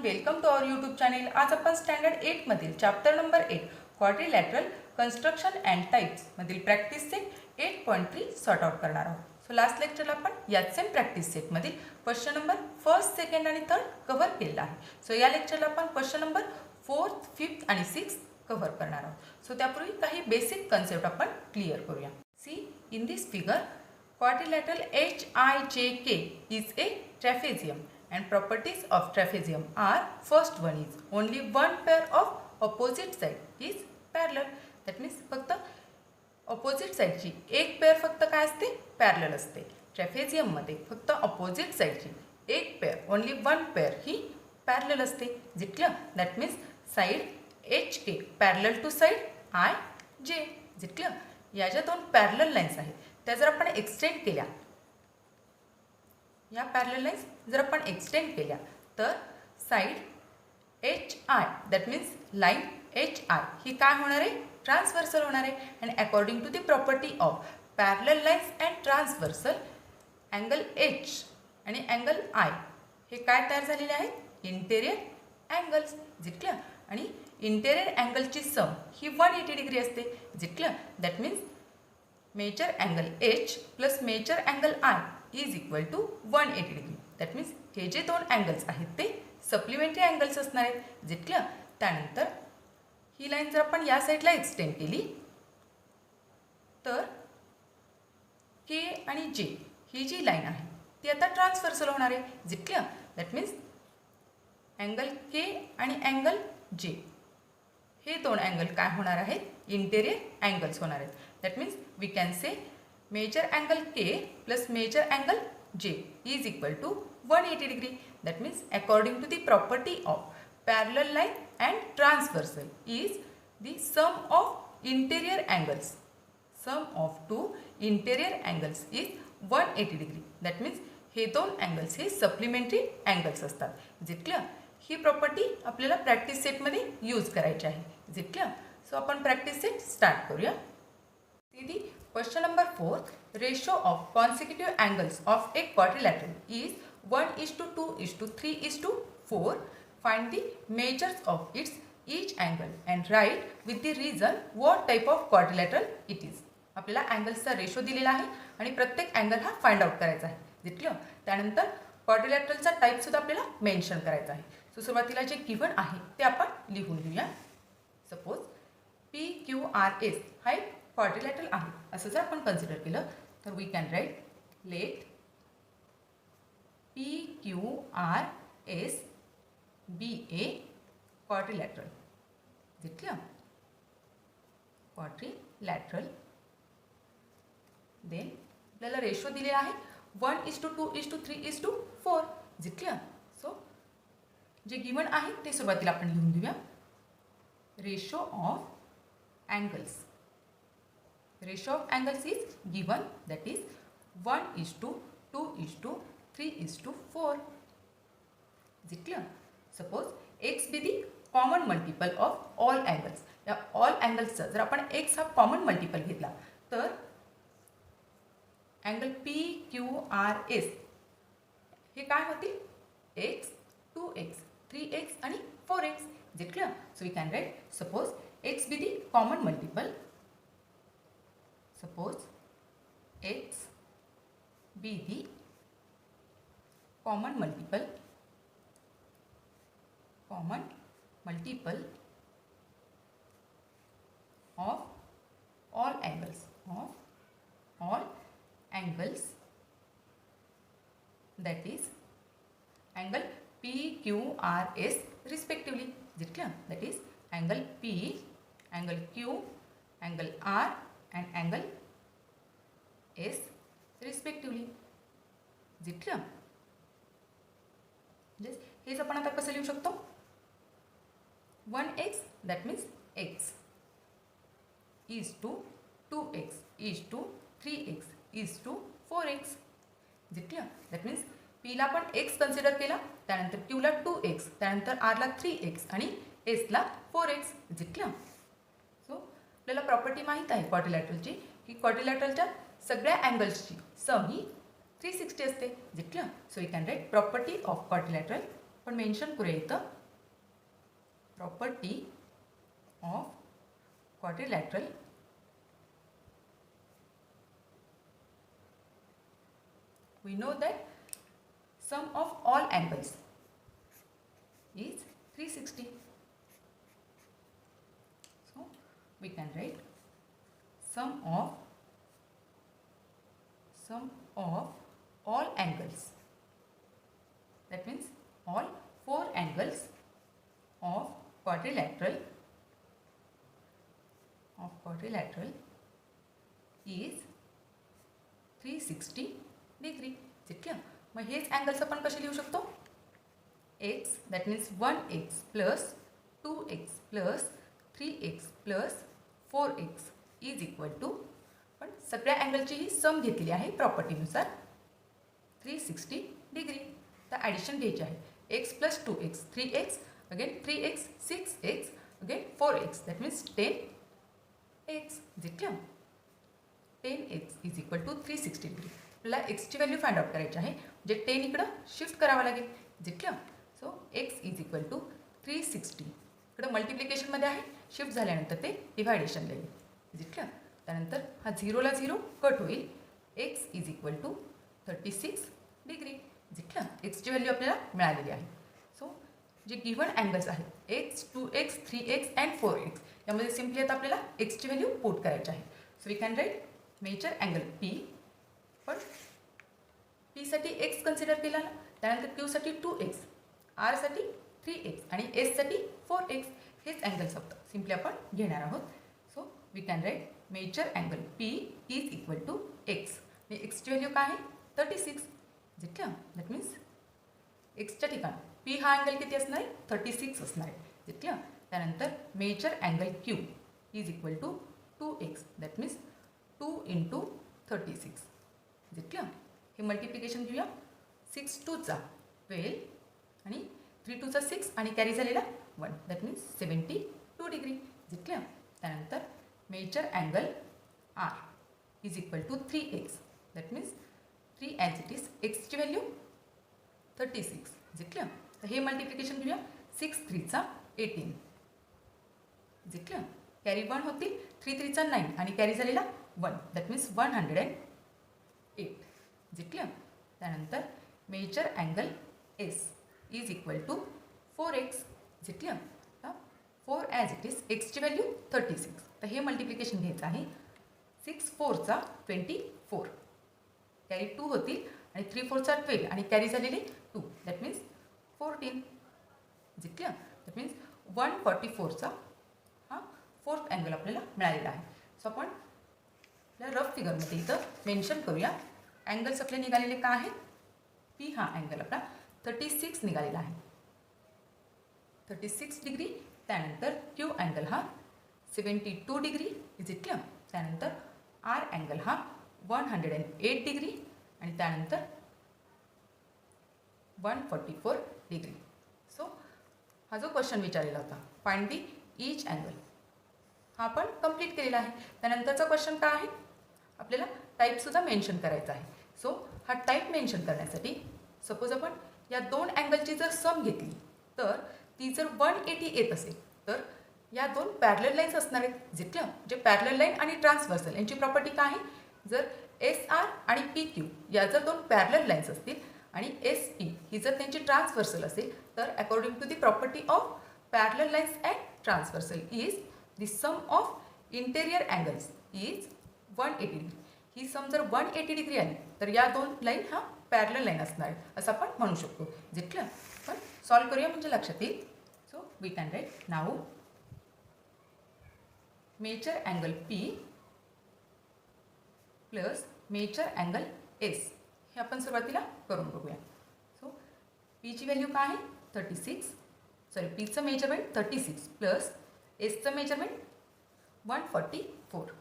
Welcome to our YouTube channel. आज आपण standard 8 मधील chapter number 8 quadrilateral construction and types मधील प्रॅक्टिस सेट 8.3 सॉर्ट आउट करणार आहोत. सो लास्ट लेक्चरला आपण याच सेम प्रॅक्टिस सेट मधील क्वेश्चन नंबर फर्स्ट, सेकंड आणि थर्ड कव्हर केलेला आहे. सो या लेक्चरला आपण क्वेश्चन नंबर 4th, 5th आणि 6th कव्हर करणार आहोत. सो त्यापूर्वी काही बेसिक कन्सेप्ट आपण क्लिअर करूया. See in this figure quadrilateral HIJK is a trapezium and properties of trapezium are first one is only one pair of opposite side is parallel. That means फक्त opposite side ची एक pair फक्त काय असते parallel असते. Trapezium मध्ये फक्त opposite साइडची एक पेअर ओनली वन पेअर ही पॅरलल असते. जितलं that means side HK parallel to side IJ. जितलं या ज्या दोन पॅरलल लाईन्स आहेत त्या जर आपण एक्सटेंड केल्या, या पॅरलल लाईन्स जर आपण एक्सटेंड केल्या तर side HI that means line HI ही काय होणार आहे ट्रान्सव्हर्सल होणार आहे. And according to the property of parallel lines and transversal angle H आणि अँगल I हे काय तयार झालेले आहेत इंटेरियर अँगल्स. जितलं आणि इंटेरियर अँगलची सम ही 180 डिग्री असते. जितलं that means major angle H plus major angle I is equal to 180 degree. That means हे जे दोन अँगल्स आहेत ते सप्लिमेंटरी अँगल्स असणार आहेत. जितलं त्यानंतर ही लाईन जर आपण या साईडला एक्सटेंड केली तर K आणि J ही जी लाईन आहे ती आता ट्रान्सव्हर्सल होणार आहे. जितलं दॅट मीन्स अँगल K आणि अँगल J हे दोन अँगल काय होणार आहेत इंटेरियर अँगल्स होणार आहेत. That means we can say measure angle K plus major angle J is equal to 180 degree. That means according to the property of parallel line and transversal is the sum of interior angles. Sum of two interior angles is 180 degree. That means हे दोन angles हे supplementary angles असतात. जितलं ही property आपल्याला practice सेटमध्ये use करायची आहे. जितलं सो आपण प्रॅक्टिस सेट स्टार्ट करूया. The question number 4 ratio of consecutive angles of a quadrilateral is 1:2:3:4. Find the measures of its each angle and write with the reason what type of quadrilateral it is. आपल्याला अँगल्सचा ratio दिलेला आहे आणि प्रत्येक angle हा find out करायचा आहे. जितलं त्यानंतर क्वाड्रिलॅटरलचा टाईपसुद्धा आपल्याला मेन्शन करायचा आहे. सो सुरुवातीला जे गिव्हन आहे ते आपण लिहून घेऊया. सपोज PQRS हा एक क्वाड्रिलॅटरल आहे असं जर आपण कन्सिडर केलं तर we can write let PQRS be a quadrilateral. जितलं क्वाड्रिलॅटरल देन आपल्याला रेशो दिलेला आहे 1:2:3:4. जितलं सो जे गिव्हन आहे ते सुरुवातीला आपण लिहून घेऊया. Ratio of angles is given, that is 1:2:3:4. जितलं suppose x be the common multiple of all angles. या ऑल अँगल्सचं जर आपण x हा कॉमन मल्टिपल घेतला तर अँगल PQRS हे काय होतील x, 2x, 3x आणि 4x. जितलं so we can write suppose x be the common multiple. Suppose x be the common multiple of all angles that is angle PQRS respectively. जितलं that is angle P, angle Q, angle R and angle S respectively. जितलं हेच आपण आता कसं लिहू शकतो 1x that means x is to 2x is to 3x is to 4x. जितलं that means पीला आपण x consider केला, त्यानंतर क्यूला 2x, त्यानंतर आरला 3x आणि एसला 4x. जितलं सो आपल्याला प्रॉपर्टी माहीत आहे क्वाड्रिलॅटरलची की क्वाड्रिलॅटरलच्या सगळ्या अँगल्सची सम ही 360 असते. जितलं so you can write property of quadrilateral आपण मेन्शन करूया इथं property of quadrilateral we know that sum of all angles is 360. So we can write sum of all angles, that means all 4 angles of quadrilateral is 360 degree. ठीक आहे. मग हेच angles आपण कसे लिहू शकतो? X that means 1x plus 2x plus 3x plus 4x is equal to, पण सगळ्या अँगलची ही सम घेतलेली आहे प्रॉपर्टीनुसार 360 डिग्री. तर ॲडिशन घ्यायची आहे. x plus 2x 3x again 3x 6x again 4x that means 10x. जितलं 10x is equal to 360 degree. आपल्याला एक्सची व्हॅल्यू फाइंड आउट करायची आहे, म्हणजे 10 इकडं शिफ्ट करावं लागेल. जितलं so x is equal to 360 इकडं मल्टिप्लिकेशनमध्ये आहे, शिफ्ट झाल्यानंतर ते डिव्हायडेशनला येईल. जितलं त्यानंतर हा 0ला 0 कट होईल. X is equal to 36 degree. जितलं एक्सची व्हॅल्यू आपल्याला मिळालेली आहे. सो जे गिव्हन अँगल्स आहेत x 2x 3x and 4x यामध्ये सिम्पली आता आपल्याला एक्सची व्हॅल्यू पुट करायची आहे. So we can write measure angle P, पण पीसाठी एक्स कन्सिडर केला ना, त्यानंतर क्यूसाठी 2x, आरसाठी 3x आणि एससाठी 4x हेच अँगल्स फक्त सिम्पली आपण घेणार आहोत. So we can write measure angle P is equal to x. आणि एक्सची व्हॅल्यू काय आहे 36. जितलं दॅट मीन्स एक्सच्या ठिकाणी पी हा अँगल किती असणार आहे 36 असणार आहे. जितलं त्यानंतर major angle Q is equal to 2x that means 2 × 36. जितलं हे मल्टिप्लिकेशन घेऊया. 6 2 12 आणि 3 2 6 आणि कॅरी झालेला 1 दॅट मीन्स 72 डिग्री. जितलं त्यानंतर major angle R is equal to 3x that means 3 as it is एक्सची व्हॅल्यू 36. जितलं तर हे मल्टिप्लिकेशन घेऊया. 6 3 18. जितलं कॅरी 1 होतील. 3 3 9 आणि कॅरी झालेला 1 दॅट मीन्स 108. जितलं त्यानंतर major angle S is equal to 4x. जितलं 4 ॲज इट इज एक्सची व्हॅल्यू 36. तर हे मल्टिप्लिकेशन घ्यायचं आहे. 6 4 24 कॅरी 2 होतील आणि 3 4 12 आणि कॅरी झालेली 2 दॅट मीन्स 14. जितलं दॅट मीन्स 144 हा 4th अँगल आपल्याला मिळालेला आहे. सो आपण आपल्या रफ फिगरमध्ये इथं मेन्शन करूया. अँगल्स आपले निघालेले काय आहेत? पी हा अँगल आपला 36 निघालेला आहे 36 डिग्री. त्यानंतर क्यू अँगल हा 72 डिग्री. जितलं त्यानंतर आर अँगल हा 108 डिग्री आणि त्यानंतर 144 डिग्री. सो हा जो क्वेश्चन विचारलेला होता फाइंड दी ईच अँगल हा आपण कंप्लीट केलेला आहे. त्यानंतरचा क्वेश्चन काय आहे? आपल्याला टाईपसुद्धा मेन्शन करायचा आहे. सो हा टाईप मेन्शन करण्यासाठी सपोज आपण या 2 अँगलची जर सम घेतली तर ती जर 180 येत असेल तर या 2 पॅरलल लाईन्स असणार आहेत. जितलं जे पॅरलल लाईन आणि ट्रान्सव्हर्सल यांची प्रॉपर्टी काय आहे? जर एस आर आणि पी क्यू या जर 2 पॅरलल लाईन्स असतील आणि एस पी ही जर त्यांची ट्रान्सव्हर्सल असेल तर according to the property of parallel lines and transversal is the sum of interior angles is 180 degree. ही सम जर 180 डिग्री आली तर या 2 लाईन हा पॅरलल लाईन असणार आहे असं आपण म्हणू शकतो. जितलं पण सॉल्व करूया म्हणजे लक्षात येईल. So we can write now measure angle P plus major angle S हे आपण सुरुवातीला करून बघूया. सो पीची व्हॅल्यू काय आहे 36 सॉरी पीचं मेजरमेंट 36 प्लस एसचं मेजरमेंट 144.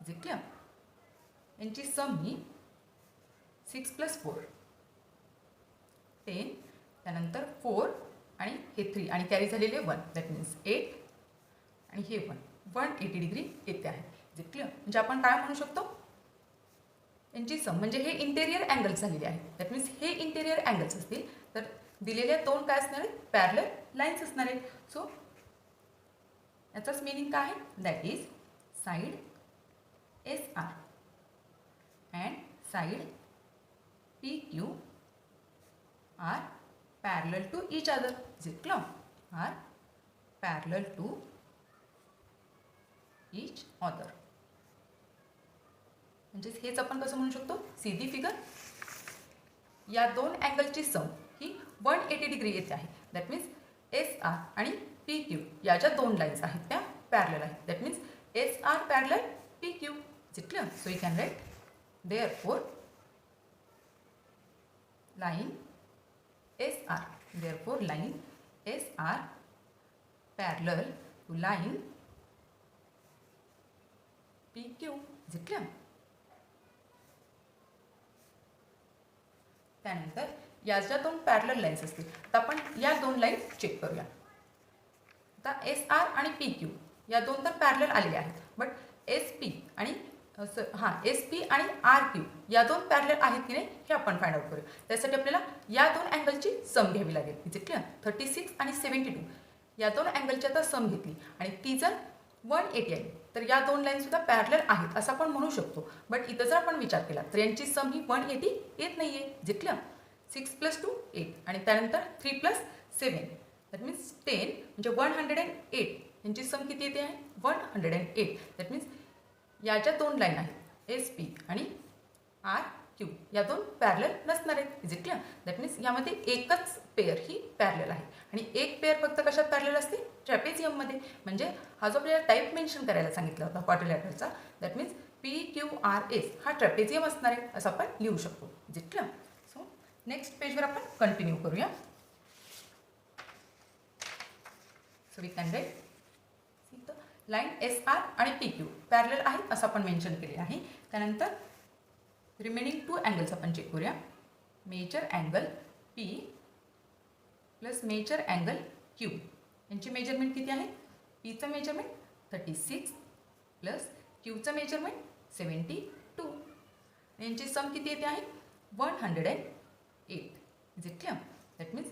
जितलं यांची सम ही 6 + 4 10 त्यानंतर 4 आणि हे 3 आणि कॅरी झालेले 1 दॅट मीन्स 8 आणि हे 180 डिग्री येते आहे. जितलं म्हणजे आपण काय म्हणू शकतो यांची सम म्हणजे हे इंटेरियर अँगल्स झालेले आहेत. दॅट मीन्स हे इंटेरियर अँगल्स असतील तर दिलेल्या दोन काय असणार आहेत, पॅरलल लाईन्स असणार आहेत. सो याचाच मिनिंग काय आहे, that is side SR and side PQ are parallel to each other. Is it clear? Are parallel to each other. म्हणजेच हेच आपण कसं म्हणू शकतो, सीधी फिगर. या दोन अँगलची सम ही 180 डिग्री येते आहे. दॅट मीन्स SR आणि PQ या ज्या दोन लाईन्स आहेत त्या पॅरलल आहेत. That means SR parallel PQ. Is it clear? So you can right therefore line SR. Therefore, line SR parallel to line PQ. Is it clear? त्यानंतर या ज्या दोन पॅरलल लाईन्स असतील, तर आपण या दोन लाईन चेक करूया. आता SR आणि PQ या दोन तर पॅरलल आलेले आहेत, बट SP आणि SP आणि RQ या दोन पॅरलल आहेत की नाही हे आपण फाइंड आउट करूया. त्यासाठी आपल्याला या दोन अँगलची सम घ्यावी लागेल. Is it clear? 36 आणि 72 या दोन अँगलची आता सम घेतली आणि ती जर 180 आहे तर या दोन लाईन सुद्धा पॅरलल आहेत असं आपण म्हणू शकतो. बट इथं जर आपण विचार केला तर यांची सम ही 180 येत नाही आहे. Is it clear? 6 + 2 8 आणि त्यानंतर 3 + 7 दॅट मीन्स 10 म्हणजे 108. यांची सम किती येते आहे? 108. दॅट मीन्स या ज्या दोन लाईन आहेत SP आणि RQ या दोन पॅरलल नसणार आहेत. Is it clear? That means यामध्ये एकच पेअर ही पॅरलल आहे आणि एक पेअर फक्त कशात पॅरलल असते? ट्रॅपेझियममध्ये. म्हणजे हा जो आपल्याला टाईप मेन्शन करायला सांगितला होता क्वाड्रिलॅटरलचा, दॅट मीन्स PQRS हा ट्रॅपेझियम असणार आहे असं आपण लिहू शकतो. Is it clear? So next पेजवर आपण कंटिन्यू करूया. So we can write line SR आणि PQ पॅरलल आहेत असं आपण मेन्शन केले आहे. त्यानंतर रिमेनिंग 2 अँगल्स आपण चेक करूया. Measure angle P plus major angle Q यांची मेजरमेंट किती आहे? Pचं मेजरमेंट 36 प्लस Qचं मेजरमेंट 72. यांची सम किती येते आहे? 108. Is it clear? That means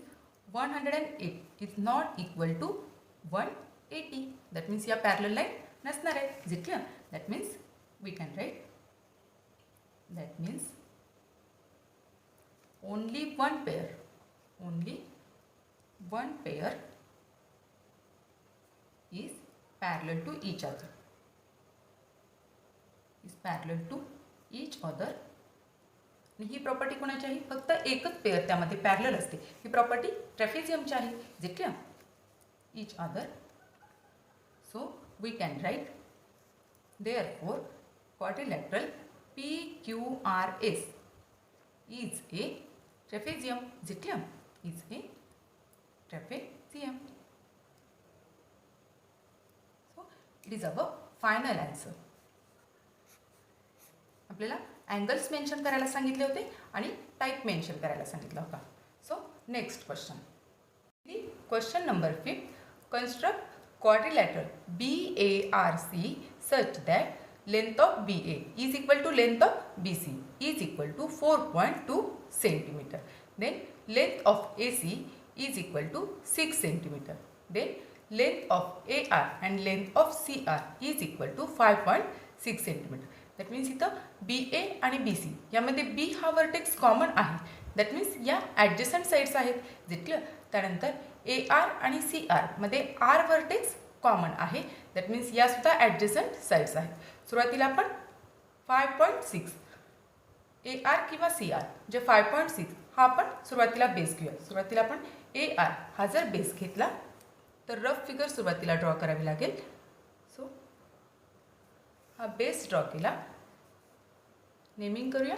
108 is not equal to 180. That means या पॅरलल लाईन नसणार आहे. Is it clear? That means we can write that means only one pair is parallel to each other. He property कोणाची आहे? फक्त एकच pair त्यामध्ये parallel असते. ही property ट्रॅपेझियमची आहे. Is it clear? each other. So we can write therefore quadrilateral PQRS is a trapezium. Is it clear? Is a trapezium. So it is our final answer. आपल्याला angles mention करायला सांगितले होते आणि type mention करायला सांगितला होता. So next question. Question number 5. Construct quadrilateral BARC such that length of BA is equal to length of BC is equal to 4.2 centimeter. Then length of AC is equal to 6 centimeter. Then length of AR and length of CR is equal to 5.6 centimeter. That means इथं BA आणि BC यामध्ये B हा vertex common आहे. That means या ॲडजसंट sides आहेत. जितक्या त्यानंतर AR आणि CR मध्ये R वर्टेक्स कॉमन आहे. दॅट मीन्स या सुद्धा ॲडजसंट साईड्स आहेत. सुरुवातीला आपण 5.6 AR किंवा CR जे 5.6 हा आपण सुरुवातीला बेस घेऊया. सुरुवातीला आपण AR हा जर बेस घेतला तर रफ फिगर सुरुवातीला ड्रॉ करावी लागेल. सो हा बेस ड्रॉ केला. नेमिंग करूया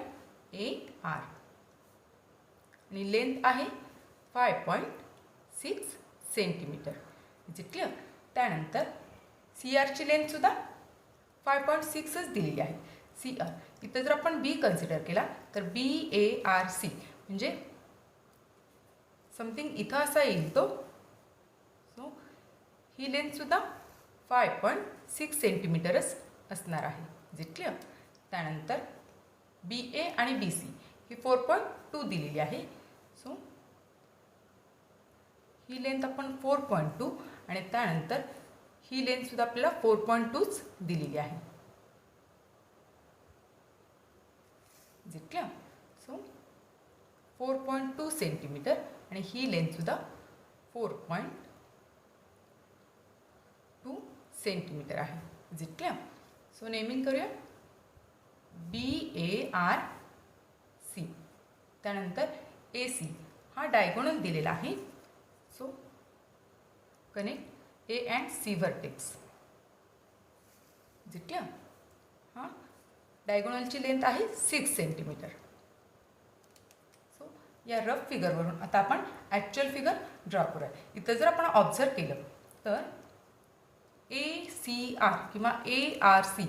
AR आणि लेंथ आहे 5.6 सेंटीमीटर. Is it clear? त्यानंतर CRची लेंथसुद्धा 5.6च दिलेली आहे. CR इथं जर आपण B कन्सिडर केला तर BARC म्हणजे समथिंग इथं असा येईल तो. सो ही लेंथसुद्धा 5.6 सेंटीमीटरच असणार आहे. Is it clear? त्यानंतर BA आणि BC ही 4.2 दिलेली आहे. सो ही लेंथ आपण 4.2 आणि त्यानंतर ही लेंथसुद्धा आपल्याला 4.2च दिलेली आहे. जितक्या सो 4.2 सेंटीमीटर आणि ही लेंथसुद्धा 4.2 सेंटीमीटर आहे. जितक्या सो नेमिंग करूया BARC. त्यानंतर AC हा डायगोनल दिलेला आहे. So connect A and C vertex. जितक्या हा डायगोनलची लेंथ आहे 6 सेंटीमीटर. सो या रफ फिगरवरून आता आपण ॲक्च्युअल फिगर ड्रॉ करूया. इथं जर आपण ऑब्झर्व केलं तर ACR किंवा ARC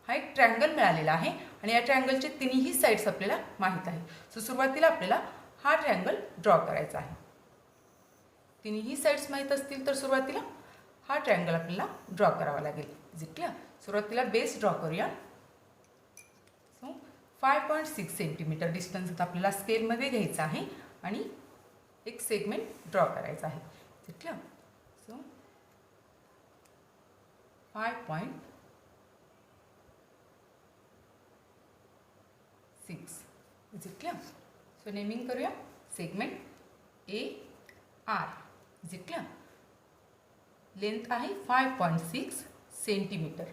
हा एक ट्रँगल मिळालेला आहे आणि या ट्रँगलचे तिन्ही साईड्स आपल्याला माहीत आहे. सो सुरुवातीला आपल्याला हा ट्रँगल ड्रॉ करायचा आहे. तिन्ही साईड्स माहीत असतील तर सुरुवातीला हा ट्रँगल आपल्याला ड्रॉ करावा लागेल. जितक्या सुरुवातीला बेस ड्रॉ करूया. सो 5.6 सेंटीमीटर डिस्टन्स आता आपल्याला स्केलमध्ये घ्यायचा आहे आणि एक सेगमेंट ड्रॉ करायचा आहे. जितक्या सो 5.6 जितक्या सो नेमिंग करूया सेगमेंट AR. जितक्या लेंथ आहे 5.6 सेंटीमीटर.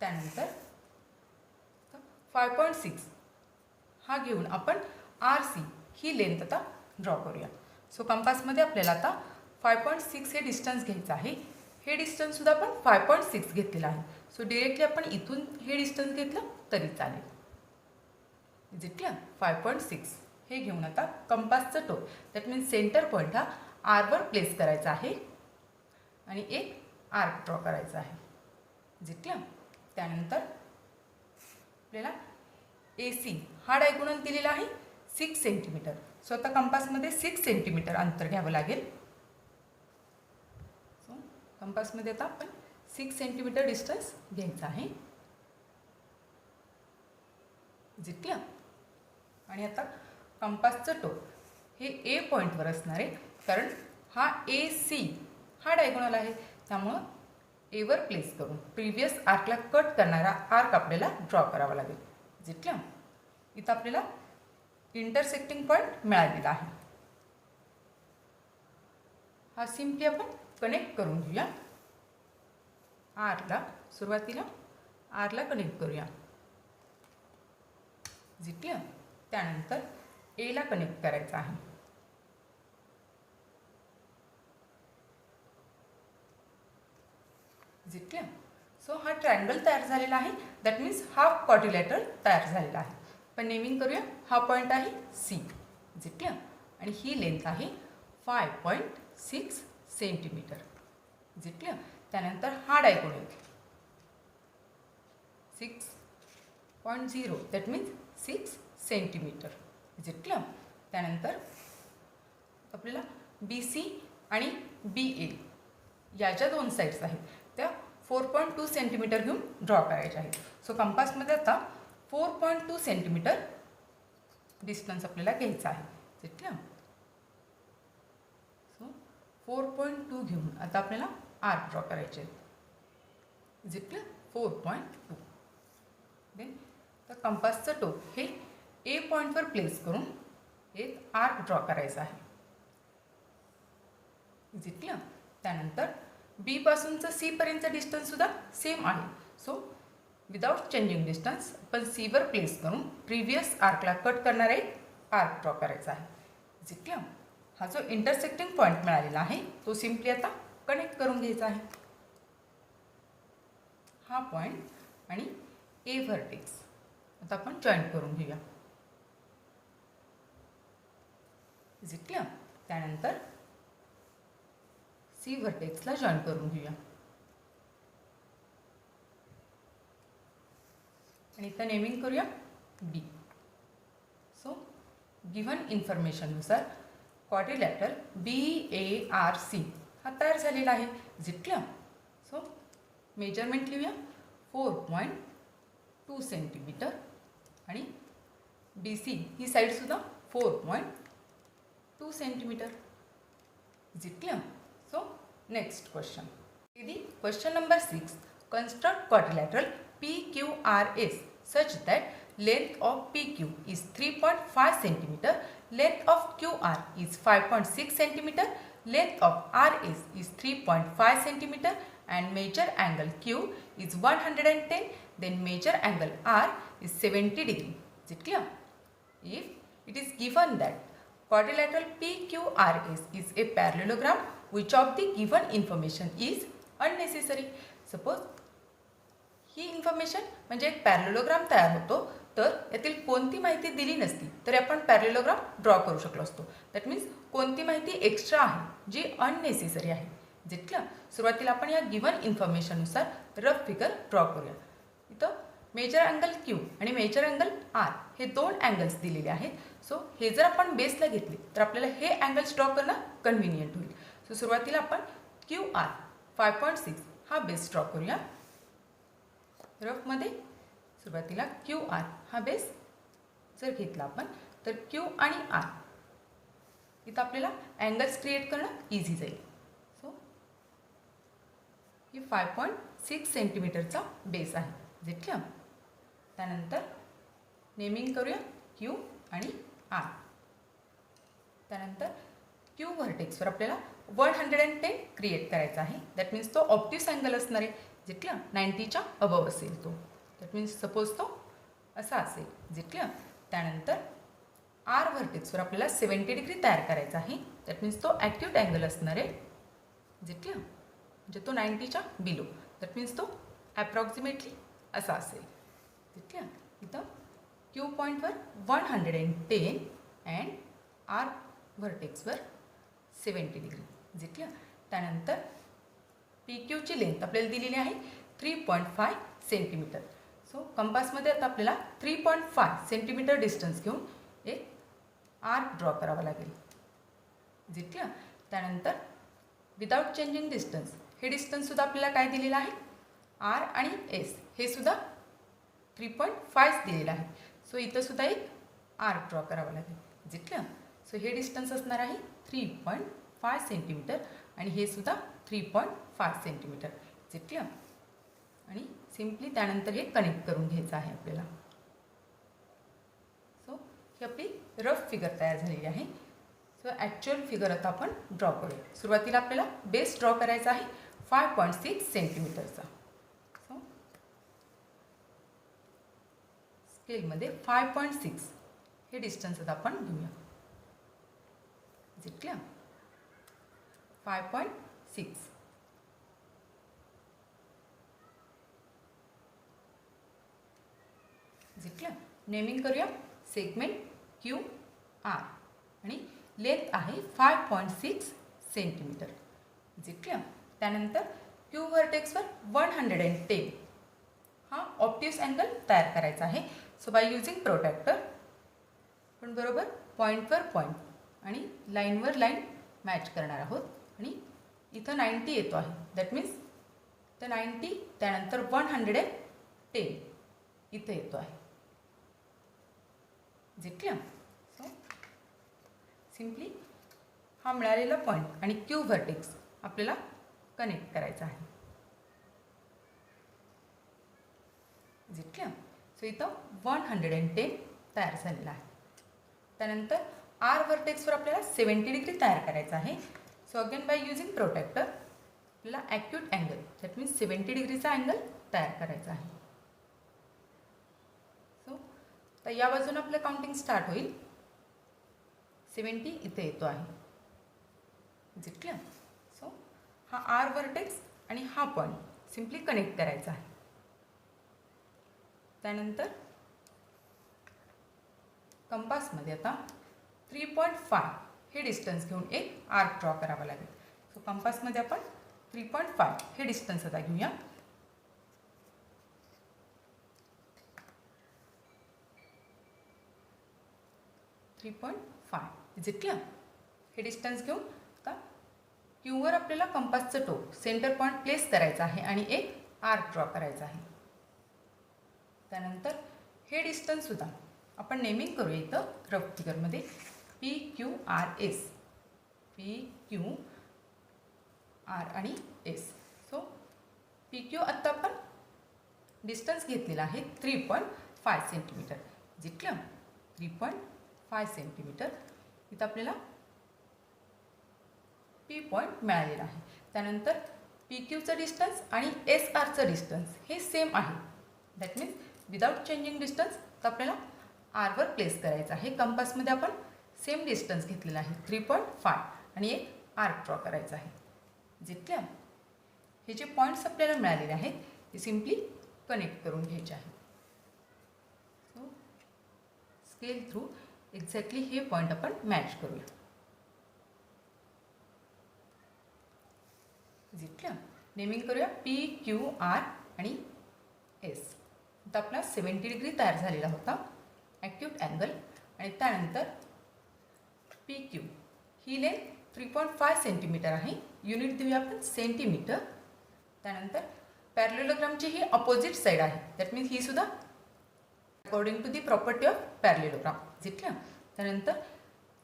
त्यानंतर 5.6 हा घेऊन आपण RC ही लेंथ आता ड्रॉ करूया. सो कंपासमध्ये आपल्याला आता 5.6 हे डिस्टन्स घ्यायचं आहे. हे डिस्टन्ससुद्धा आपण 5.6 घेतलेलं आहे. सो डिरेक्टली आपण इथून हे डिस्टन्स घेतलं तरी चालेल. जितक्या 5.6 हे घेऊन आता कंपासचं टोक दॅट मीन्स सेंटर पॉईंट हा आरवर प्लेस करायचा आहे आणि एक आर्क ड्रॉ करायचा आहे. जितक्या त्यानंतर आपल्याला AC हा डायगोनल दिलेला आहे 6 सेंटीमीटर. सो आता कंपासमध्ये 6 सेंटीमीटर अंतर घ्यावं लागेल. सो कंपासमध्ये आता आपण 6 सेंटीमीटर डिस्टन्स घ्यायचा आहे. जितक्या आणि आता कंपासचं टोक हे A पॉईंटवर असणार आहे कारण हा AC हा डायगोनल आहे. त्यामुळं एवर प्लेस करून प्रिव्हियस आर्कला कट करणारा आर्क आपल्याला ड्रॉ करावा लागेल. जितक्या इथं आपल्याला इंटरसेक्टिंग पॉईंट मिळालेला आहे. हा सिम्पली आपण कनेक्ट करून घेऊया. आरला सुरुवातीला आरला कनेक्ट करूया. जितक्या त्यानंतर एला कनेक्ट करायचा आहे. जितक्या सो हा ट्रायंगल तयार झालेला आहे. दॅट मीन्स हाफ क्वाड्रिलॅटरल तयार झालेला आहे. पण नेमिंग करूया. हा पॉईंट आहे C. जितक्या आणि ही लेंथ आहे 5.6 सेंटीमीटर. जितक्या त्यानंतर हा डायगोनल 6.0 दॅट मीन्स 6 सेंटीमीटर. जितक्या त्यानंतर आपल्याला BC आणि BA या ज्या दोन साईड्स आहेत त्या 4.2 सेंटीमीटर घेऊन ड्रॉ करायच्या आहेत. सो कंपासमध्ये आता 4.2 सेंटीमीटर डिस्टन्स आपल्याला घ्यायचा आहे. जितक्या सो 4.2 घेऊन आता आपल्याला आर्क ड्रॉ करायचे आहेत. जितक्या 4.2 देन तर कंपासचं टोक हे A पॉईंटवर प्लेस करून एक आर्क ड्रॉ करायचा आहे. जितक्या त्यानंतर B पासूनचं C पर्यंतचं डिस्टन्ससुद्धा सेम आहे. सो विदाउट चेंजिंग डिस्टन्स आपण Cवर प्लेस करून प्रिव्हियस आर्कला कट करणारा एक आर्क ड्रॉ करायचा आहे. जितक्या हा जो इंटरसेक्टिंग पॉईंट मिळालेला आहे तो सिम्पली आता कनेक्ट करून घ्यायचा आहे. हा पॉईंट आणि A व्हर्टेक्स आता आपण जॉईंट करून घेऊया. जितक्या त्यानंतर C व्हर्टेक्सला जॉईन करून घेऊया. आणि इथं नेमिंग करूया B. सो गिव्हन इन्फॉर्मेशननुसार क्वाड्रिलॅटरल BARC हा तयार झालेला आहे. जितक्या सो मेजरमेंट लिहूया 4.2 सेंटीमीटर आणि BC ही साईडसुद्धा 4.2 centimetre. Is it clear? So next question. The question number 6. Construct quadrilateral PQRS such that length of PQ is 3.5 cm, length of QR is 5.6 cm, length of RS is 3.5 cm and measure angle Q is 110, then measure angle R is 70 degree. Is it clear? If it is given that quadrilateral PQRS is a parallelogram, which of the given information is unnecessary? Suppose he information म्हणजे एक parallelogram तयार होतो, तर यातील कोणती माहिती दिली नसती तरी आपण पॅरलेलोग्राम ड्रॉ करू शकलो असतो. दॅट मीन्स कोणती माहिती एक्स्ट्रा आहे जी अननेसेसरी आहे. जितक्या सुरुवातीला आपण या गिवन इन्फॉर्मेशननुसार रफ फिगर ड्रॉ करूया. इथं मेजर अँगल क्यू आणि मेजर अँगल आर हे दोन अँगल्स दिलेले आहेत. सो हे जर आपण बेसला घेतले तर आपल्याला हे अँगल्स ड्रॉ करणं कन्व्हिनियंट होईल. सो सुरुवातीला आपण क्यू आर 5.6 हा बेस ड्रॉ करूया. रफमध्ये सुरुवातीला क्यू आर हा बेस जर घेतला आपण तर क्यू आणि आर इथं आपल्याला अँगल्स क्रिएट करणं इझी जाईल. सो ही 5.6 सेंटीमीटरचा बेस आहे. जितक्या त्यानंतर नेमिंग करूया क्यू आणि आर. त्यानंतर क्यू व्हर्टेक्सवर आपल्याला 110 क्रिएट करायचा आहे. दॅट मीन्स तो ऑब्ट्यूस अँगल असणार आहे. जितक्या 90च्या अबव असेल तो. दॅट मीन्स सपोज तो असा असेल. जितक्या त्यानंतर आर व्हर्टेक्सवर आपल्याला 70 डिग्री तयार करायचा आहे. दॅट मीन्स तो ॲक्यूट अँगल असणार आहे. जितक्या म्हणजे तो 90च्या बिलो. दॅट मीन्स तो ॲप्रॉक्सिमेटली असा असेल. जितक्या इथं क्यू पॉईंटवर 110 अँड आर व्हर्टेक्सवर 70 डिग्री. जितक्या त्यानंतर पी क्यूची लेंथ आपल्याला दिलेली आहे 3.5 सेंटीमीटर. सो कंपासमध्ये आता आपल्याला 3.5 सेंटीमीटर डिस्टन्स घेऊन एक आर्क ड्रॉ करावा लागेल. जितक्या त्यानंतर विदाउट चेंजिंग डिस्टन्स हे डिस्टन्ससुद्धा आपल्याला काय दिलेलं आहे आर आणि एस हे सुद्धा 3.5 दिलेलं आहे. सो इथंसुद्धा एक आर्क ड्रॉ करावा लागेल. जितक्या सो हे डिस्टन्स असणार आहे 3.5 सेंटीमीटर आणि हे सुद्धा 3.5 सेंटीमीटर. जितक्या आणि सिम्पली त्यानंतर हे कनेक्ट करून घ्यायचं आहे आपल्याला. सो ही आपली रफ फिगर तयार झालेली आहे. सो ॲक्च्युअल फिगर आता आपण ड्रॉ करूया. सुरुवातीला आपल्याला बेस ड्रॉ करायचा आहे 5.6 सेंटीमीटरचा. सो स्केलमध्ये 5.6 हे डिस्टन्स आता आपण घेऊया. जितक्या 5.6 जितक्या नेमिंग करूया सेगमेंट क्यू आर आणि लेंथ आहे 5.6 सेंटीमीटर. जितक्या त्यानंतर क्यू व्हर्टेक्सवर 110 हा ऑब्ट्यूस अँगल तयार करायचा आहे. सो बाय युझिंग प्रोट्रॅक्टर पण बरोबर पॉईंटवर पॉईंट आणि लाईनवर लाईन मॅच करणार आहोत. आणि इथं 90 येतो आहे. दॅट मीन्स तर 90 त्यानंतर 110 इथं येतो आहे. जितक्या सो सिम्पली हा मिळालेला पॉईंट आणि क्यू व्हर्टेक्स आपल्याला कनेक्ट करायचा आहे. जितक्या सो इथं 110 तयार झालेला आहे. त्यानंतर आर व्हर्टेक्सवर आपल्याला 70 डिग्री तयार करायचा आहे. So again by using protractor आपल्याला ॲक्यूट अँगल दॅट मीन्स 70 डिग्रीचा अँगल तयार करायचा आहे. सो तर या बाजूने आपलं काउंटिंग स्टार्ट होईल. 70 इथे येतो आहे. जितक्या सो हा आर व्हर्टेक्स आणि हा पॉईंट सिम्पली कनेक्ट करायचा आहे. त्यानंतर कंपासमध्ये आता 3.5 हे डिस्टन्स घेऊन एक आर्क ड्रॉ करावा लागेल. सो कंपासमध्ये आपण 3.5 हे डिस्टन्स आता घेऊया. जितक्या हे डिस्टन्स घेऊन आता क्यूवर आपल्याला कंपासचं टोक सेंटर पॉईंट प्लेस करायचा आहे आणि एक आर्क ड्रॉ करायचा आहे. त्यानंतर हे डिस्टन्ससुद्धा आपण नेमिंग करूया इथं रफ फिगरमध्ये PQRS. PQRS आर आणि एस. सो पी क्यू आत्ता आपण डिस्टन्स घेतलेला आहे 3.5 सेंटीमीटर. जितलं 3.5 सेंटीमीटर. इथं आपल्याला पी पॉईंट मिळालेला आहे. त्यानंतर पी क्यूचं डिस्टन्स आणि एस आरचं डिस्टन्स हे सेम आहे. That means without changing distance तर आपल्याला आरवर प्लेस करायचं आहे. कंपासमध्ये आपण सेम डिस्टन्स घेतलेला आहे 3.5 आणि एक आर्क ड्रॉ करायचा आहे. जितल्या हे जे पॉईंट्स आपल्याला मिळालेले आहेत ते सिम्पली कनेक्ट करून घ्यायचे आहे. सो स्केल थ्रू एक्झॅक्टली हे पॉईंट आपण मॅच करूया. जितल्या नेमिंग करूया पी क्यू आर आणि एस. तर आपला 70 डिग्री तयार झालेला होता ॲक्यूट अँगल. आणि त्यानंतर पी क्यू ही लेंथ 3.5 सेंटीमीटर आहे. युनिट देऊया आपण सेंटीमीटर. त्यानंतर पॅरलेलोग्रामची ही अपोजिट साईड आहे. दॅट मीन्स ही सुद्धा according to the property of parallelogram. जितल्या त्यानंतर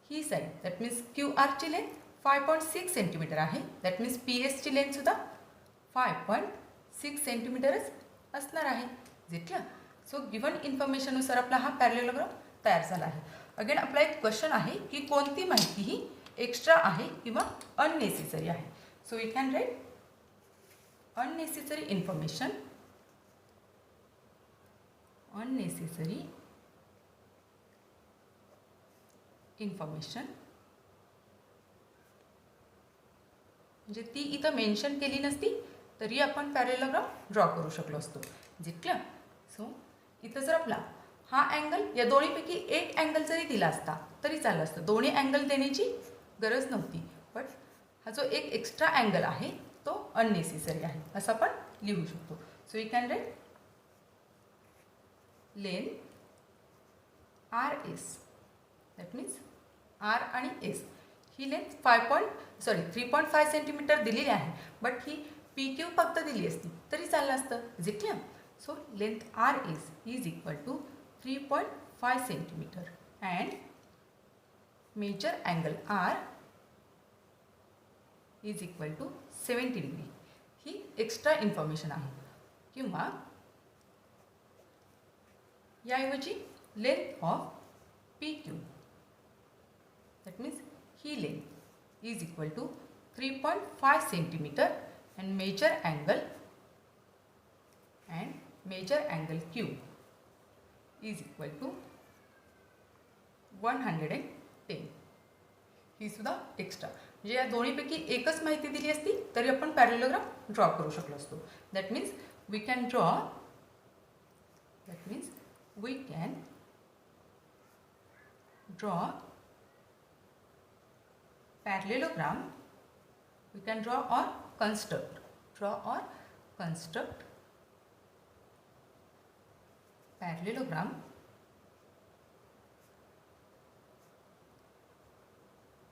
ही साईड दॅट मीन्स क्यू आरची लेंथ 5.6 सेंटीमीटर आहे. दॅट मीन्स पी एसची लेंथसुद्धा 5.6 सेंटीमीटरच असणार आहे. जितल्या सो गिवन इन्फॉर्मेशननुसार आपला हा पॅरलेलोग्राम तयार झाला आहे. अगेन आपला एक क्वेश्चन आहे की कोणती माहिती ही एक्स्ट्रा आहे किंवा अननेसेसरी आहे. So we can write unnecessary information, unnecessary information म्हणजे ती इथं मेन्शन केली नसती तरी आपण पॅरलेलोग्राम ड्रॉ करू शकलो असतो. जितलं सो इथं जर आपला हा अँगल या दोन्हीपैकी एक अँगल जरी दिला असता तरी चाललं असतं. दोन्ही अँगल देण्याची गरज नव्हती. बट हा जो एक एक्स्ट्रा अँगल आहे तो अननेसेसरी आहे असं आपण लिहू शकतो. So you can write length R S. That means R आणि एस ही लेंथ 3.5 सेंटीमीटर दिलेली आहे. बट ही पी क्यू फक्त दिली असती तरी चाललं असतं. जितल्या so length R S is equal to 3.5 centimetre and measure angle R is equal to 70 degree. ही एक्स्ट्रा इन्फॉर्मेशन आहे. किंवा याऐवजी length of P Q that means ही length is equal to 3.5 centimetre and measure angle Q is equal to 110. ही सुद्धा extra म्हणजे या दोन्हीपैकी एकच माहिती दिली असती तरी आपण पॅरलेलोग्राम ड्रॉ करू शकलो असतो. That means we can draw parallelogram. We can draw or construct parallelogram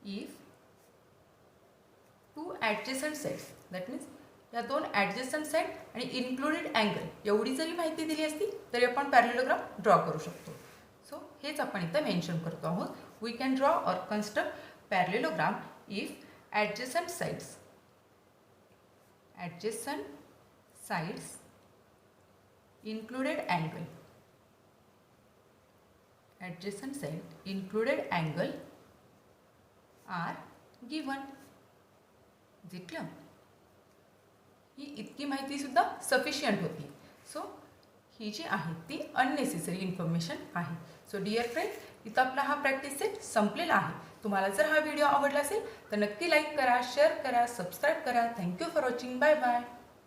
if two adjacent sides, that means या दोन ॲडजस्टंट साईड आणि इन्क्लुडेड अँगल एवढी जरी माहिती दिली असती तरी आपण पॅरलेलोग्राम ड्रॉ करू शकतो. सो हेच आपण इथं मेन्शन करतो आहोत. We can draw or construct parallelogram if adjacent sides included angle are given. जितलं ही इतकी माहिती सुद्धा सफिशियंट होती. सो ही जी आहे ती अननेसेसरी इन्फॉर्मेशन आहे. सो डिअर फ्रेंड इथं आपला हा प्रॅक्टिस सेट संपलेला आहे. तुम्हाला जर हा व्हिडिओ आवडला असेल तर नक्की लाईक करा, शेअर करा, सबस्क्राईब करा. Thank you for watching. Bye bye.